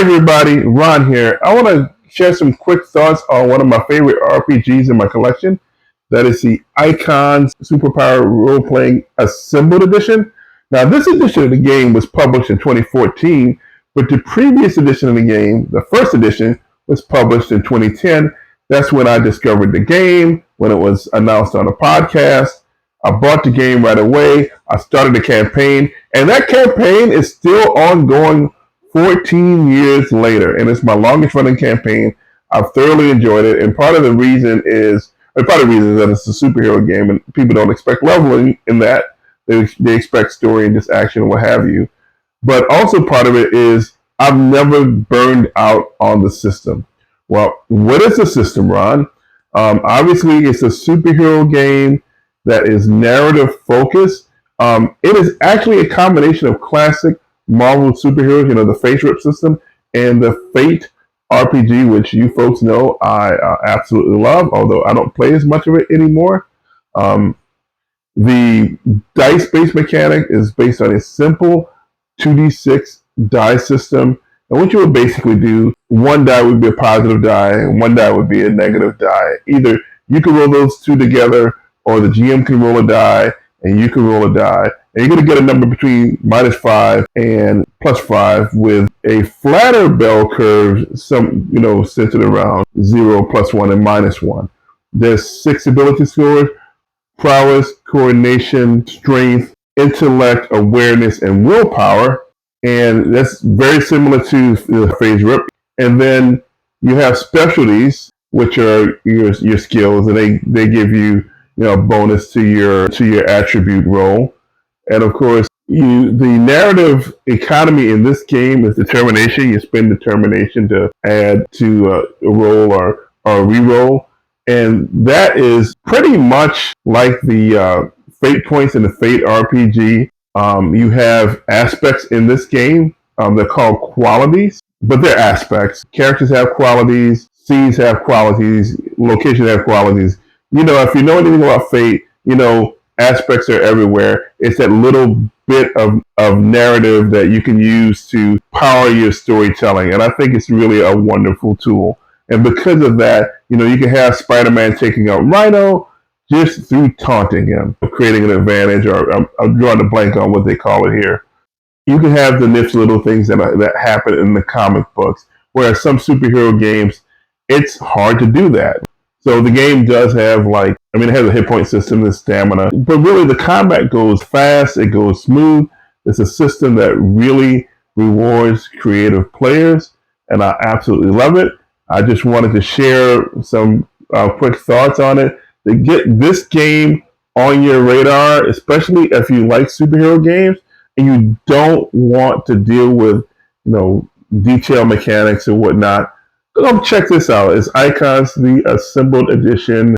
everybody, Ron here. I want to share some quick thoughts on one of my favorite RPGs in my collection. That is the Icons Superpower Role Playing Assembled Edition. Now, this edition of the game was published in 2014, but the previous edition of the game, the first edition, was published in 2010. That's when I discovered the game, when it was announced on a podcast. I bought the game right away. I started the campaign, and that campaign is still ongoing 14 years later, and it's my longest running campaign. I've thoroughly enjoyed it, and part of the reason is that it's a superhero game, and people don't expect leveling in that. They expect story and just action and what have you. But also part of it is I've never burned out on the system. Well, what is the system, Ron? Obviously, it's a superhero game that is narrative focused. It is actually a combination of classic Marvel superheroes, the Face Rip system, and the Fate RPG, which you folks know I absolutely love, although I don't play as much of it anymore. The dice-based mechanic is based on a simple 2d6 die system. And what you would basically do, one die would be a positive die, and one die would be a negative die. Either you can roll those two together, or the GM can roll a die, and you can roll a die. And you're going to get a number between -5 and +5 with a flatter bell curve, centered around 0, +1, and -1. There's 6 ability scores: prowess, coordination, strength, intellect, awareness, and willpower. And that's very similar to the Phase Rip. And then you have specialties, which are your skills, and they give you a bonus to your attribute roll. And of course, the narrative economy in this game is determination. You spend determination to add to a roll or re-roll. And that is pretty much like the Fate points in the Fate RPG. You have aspects in this game. They're called qualities, but they're aspects. Characters have qualities. Scenes have qualities. Locations have qualities. If you know anything about Fate, aspects are everywhere. It's that little bit of narrative that you can use to power your storytelling. And I think it's really a wonderful tool. And because of that, you can have Spider-Man taking out Rhino just through taunting him, creating an advantage, or I'm drawing a blank on what they call it here. You can have the nifty little things that happen in the comic books, whereas some superhero games, it's hard to do that. So the game does have it has a hit point system and stamina, but really the combat goes fast, it goes smooth. It's a system that really rewards creative players, and I absolutely love it. I just wanted to share some quick thoughts on it to get this game on your radar, especially if you like superhero games and you don't want to deal with detail mechanics and whatnot. Go check this out. It's Icons, the Assembled Edition.